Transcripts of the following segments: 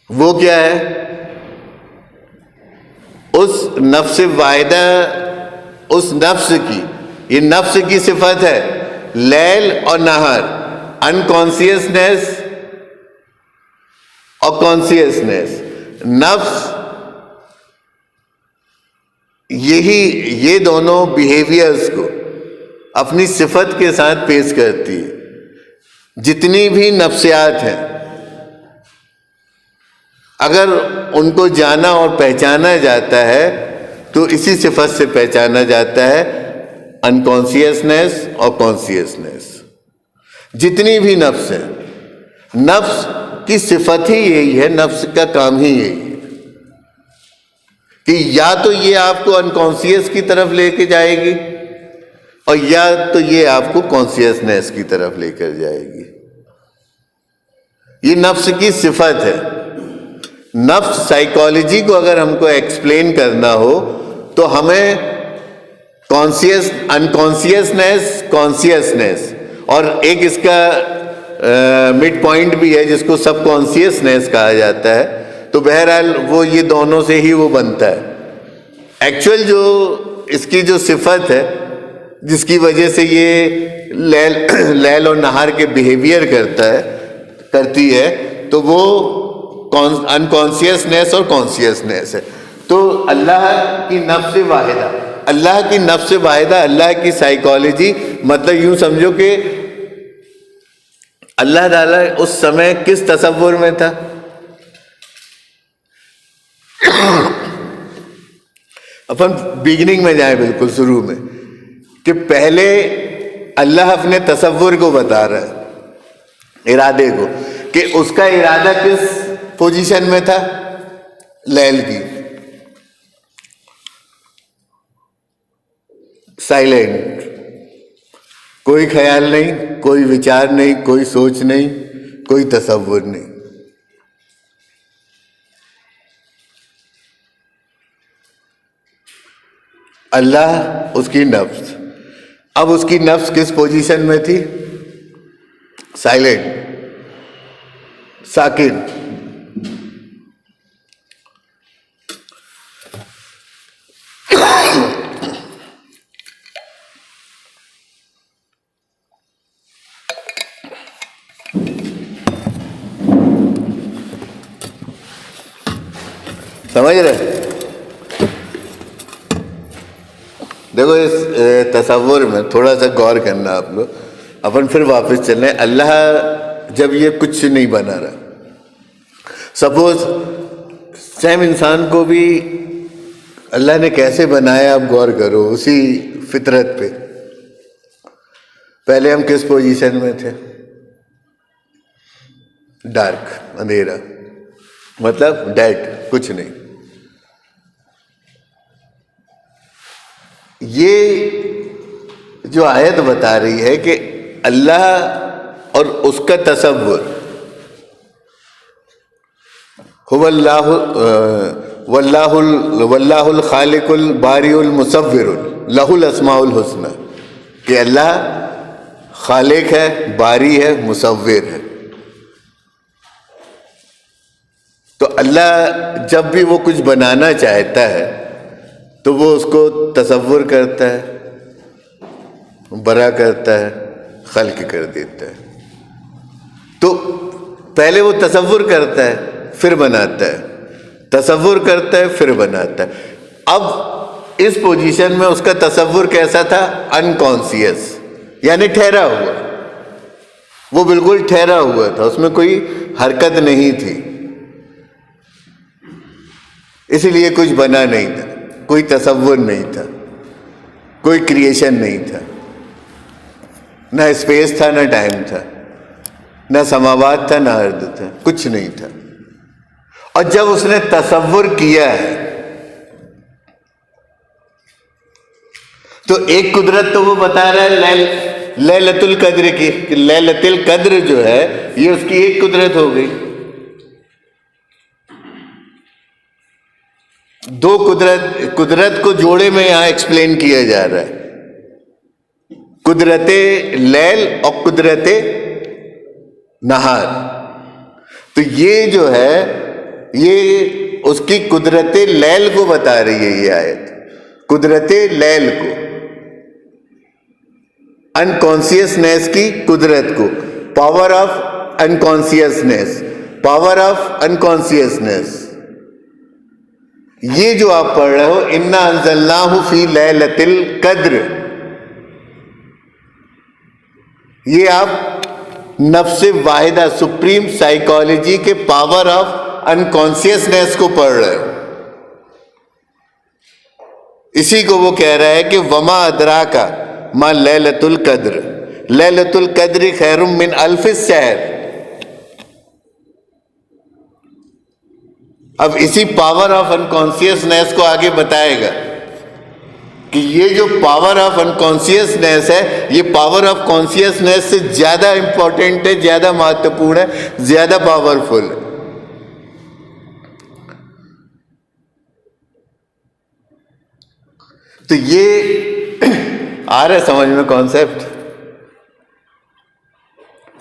وہ کیا ہے؟ اس نفس واحدہ، اس نفس کی، یہ نفس کی صفت ہے، لیل اور نہار، انکانسیسنیس اور کانسیسنیس. نفس یہ دونوں بیہیویئرز کو اپنی صفت کے ساتھ پیش کرتی ہے. جتنی بھی نفسیات ہیں اگر ان کو جانا اور پہچانا جاتا ہے تو اسی صفت سے پہچانا جاتا ہے، انکانسیسنیس اور کانسیسنیس. جتنی بھی نفس ہیں، نفس کی صفت ہی یہی ہے، نفس کا کام ہی یہی ہے کہ یا تو یہ آپ کو انکانسیس کی طرف لے کے جائے گی اور یا تو یہ آپ کو کانسیسنیس کی طرف لے کر جائے گی. یہ نفس کی صفت ہے. نفس سائیکالوجی کو اگر ہم کو ایکسپلین کرنا ہو تو ہمیں انکانسیسنیس، کانسیسنیس، اور ایک اس کا مڈ پوائنٹ بھی ہے جس کو سب کانسیسنیس کہا جاتا ہے. تو بہرحال وہ یہ دونوں سے ہی وہ بنتا ہے. ایکچوئل جو اس کی جو صفت ہے جس کی وجہ سے یہ لیل اور نہار کے بیہیویئر کرتی ہے تو وہ انکانسیسنیس اور کانسیسنیس ہے. تو اللہ کی نفس واحدہ، اللہ کی نفس واحدہ، اللہ کی سائیکالوجی، مطلب یوں سمجھو کہ اللہ تعالیٰ اس سمے کس تصور میں تھا؟ اپن بگننگ میں جائیں، بالکل شروع میں، کہ پہلے اللہ اپنے تصور کو بتا رہا ہے، ارادے کو، کہ اس کا ارادہ کس پوزیشن میں تھا؟ لیل کی، سائلنٹ، کوئی خیال نہیں، کوئی وچار نہیں، کوئی سوچ نہیں، کوئی تصور نہیں. اللہ اس کی نفس، اب اس کی نفس کس پوزیشن میں تھی؟ سائلنٹ، ساکن. سمجھ رہے؟ دیکھو اس تصور میں تھوڑا سا غور کرنا آپ لوگ. اپن پھر واپس چلیں. اللہ جب یہ کچھ نہیں بنا رہا، سپوز سیم انسان کو بھی اللہ نے کیسے بنایا، آپ غور کرو اسی فطرت پہ. پہلے ہم کس پوزیشن میں تھے؟ ڈارک، اندھیرا، مطلب ڈیڈ، کچھ نہیں. یہ جو آیت بتا رہی ہے کہ اللہ اور اس کا تصور، واللہ الخالق الباری المصور لہ الاسماء الحسنی، کہ اللہ خالق ہے، باری ہے، مصور ہے. تو اللہ جب بھی وہ کچھ بنانا چاہتا ہے تو وہ اس کو تصور کرتا ہے، برا کرتا ہے، خلق کر دیتا ہے. تو پہلے وہ تصور کرتا ہے پھر بناتا ہے، تصور کرتا ہے پھر بناتا ہے. اب اس پوزیشن میں اس کا تصور کیسا تھا؟ انکانسیس، یعنی ٹھہرا ہوا. وہ بالکل ٹھہرا ہوا تھا، اس میں کوئی حرکت نہیں تھی، اسی لیے کچھ بنا نہیں تھا، کوئی تصور نہیں تھا، کوئی کریشن نہیں تھا، نہ اسپیس تھا، نہ ٹائم تھا، نہ سماوات تھا، نہ ارض تھا، کچھ نہیں تھا. اور جب اس نے تصور کیا ہے تو ایک قدرت تو وہ بتا رہا ہے لیلۃ القدر کی، کہ لیلۃ القدر جو ہے یہ اس کی ایک قدرت ہو گئی. دو قدرت کو جوڑے میں یہاں ایکسپلین کیا جا رہا ہے، قدرت لیل اور قدرت نہار. تو یہ جو ہے یہ اس کی قدرت لیل کو بتا رہی ہے یہ آیت، قدرت لیل کو، انکانسیسنیس کی قدرت کو، پاور آف انکانسیسنیس، پاور آف انکانسیسنیس. یہ جو آپ پڑھ رہے ہو انا انزلناہ فی لیلۃ القدر، یہ آپ نفس واحدہ سپریم سائیکالوجی کے پاور آف انکانسیسنیس کو پڑھ رہے ہو. اسی کو وہ کہہ رہا ہے کہ وما ادراک ما لیلۃ القدر، لیلۃ القدر خیر من الف الشہر. اب اسی پاور آف انکانسیسنیس کو آگے بتائے گا کہ یہ جو پاور آف انکانسیسنیس ہے یہ پاور آف کانسیسنیس سے زیادہ امپورٹنٹ ہے، زیادہ مہتوپورن ہے، زیادہ پاورفل ہے. تو یہ آ رہا ہے سمجھ میں کانسیپٹ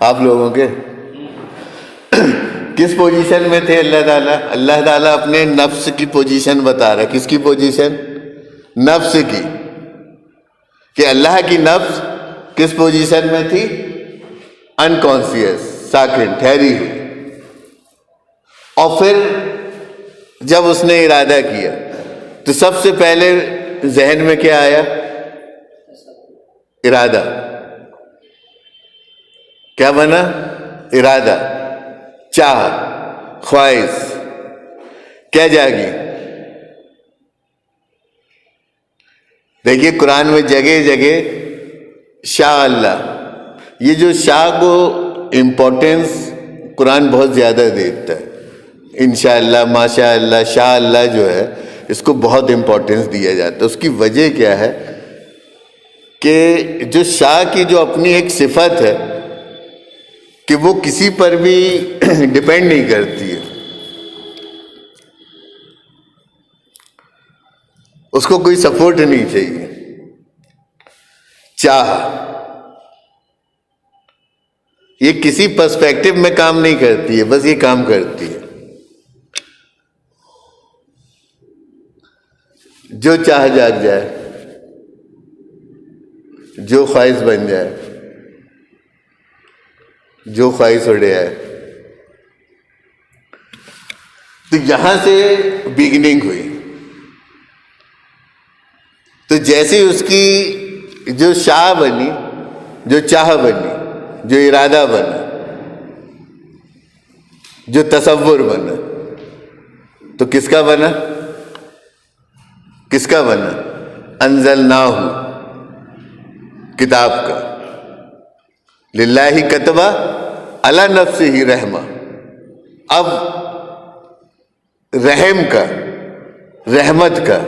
آپ لوگوں کے؟ کس پوزیشن میں تھے اللہ تعالیٰ؟ اللہ تعالیٰ اپنے نفس کی پوزیشن بتا رہا ہے. کس کی پوزیشن؟ نفس کی. کہ اللہ کی نفس کس پوزیشن میں تھی؟ انکانسیس، ساکن، ٹھہری ہوئی. اور پھر جب اس نے ارادہ کیا تو سب سے پہلے ذہن میں کیا آیا؟ ارادہ. کیا بنا؟ ارادہ، چاہ، خواہش. کیا جاگی؟ دیکھیے قرآن میں جگہ جگہ شاء اللہ، یہ جو شاء کو امپورٹنس قرآن بہت زیادہ دیتا ہے. انشاءاللہ، ماشاء اللہ، شاء اللہ جو ہے اس کو بہت امپورٹنس دیا جاتا ہے. اس کی وجہ کیا ہے کہ جو شاء کی جو اپنی ایک صفت ہے کہ وہ کسی پر بھی ڈپینڈ نہیں کرتی ہے، اس کو کوئی سپورٹ نہیں چاہیے. چاہ یہ کسی پرسپیکٹو میں کام نہیں کرتی ہے، بس یہ کام کرتی ہے. جو چاہ جاگ جائے، جو خواہش بن جائے، جو خواہش اڑے آئے. تو یہاں سے بگننگ ہوئی. تو جیسے اس کی جو شاہ بنی، جو چاہ بنی، جو ارادہ بنا، جو تصور بنا، تو کس کا بنا؟ کس کا بنا؟ انزلناہ، کتاب کا. للہ کتبہ علی نفسہ رحمہ. اب رحم کا، رحمت کا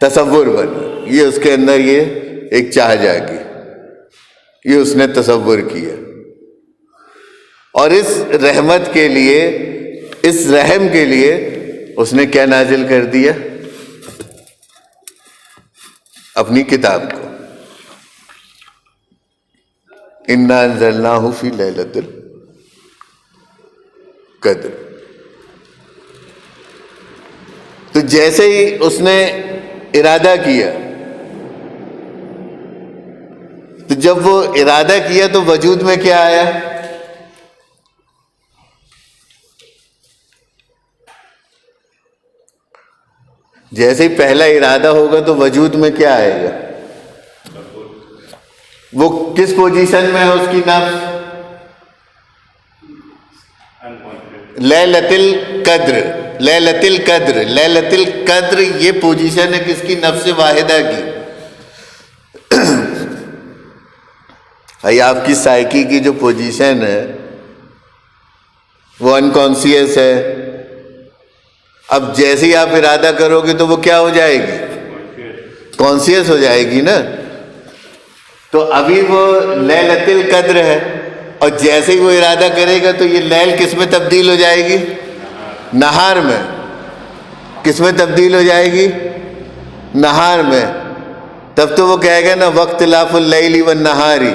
تصور بنا. یہ اس کے اندر یہ ایک چاہ جاگی، یہ اس نے تصور کیا. اور اس رحمت کے لیے، اس رحم کے لیے اس نے کیا نازل کر دیا؟ اپنی کتاب کو. انا انزلناہ فی لیلۃ القدر. تو جیسے ہی اس نے ارادہ کیا، تو جب وہ ارادہ کیا تو وجود میں کیا آیا؟ جیسے ہی پہلا ارادہ ہوگا تو وجود میں کیا آئے گا؟ وہ کس پوزیشن میں ہے اس کی نفس؟ لیلۃ القدر. لیلۃ القدر، لیلۃ القدر یہ پوزیشن ہے کس کی؟ نفس واحدہ کی. آپ کی سائیکی کی جو پوزیشن ہے وہ انکانسیس ہے. اب جیسے ہی آپ ارادہ کرو گے تو وہ کیا ہو جائے گی؟ کانسیس ہو جائے گی نا. تو ابھی وہ لیلۃ القدر ہے، اور جیسے ہی وہ ارادہ کرے گا تو یہ لیل کس میں تبدیل ہو جائے گی؟ نہار میں. کس میں تبدیل ہو جائے گی؟ نہار میں. تب تو وہ کہے گا نا وقت لاف اللیل والنہاری.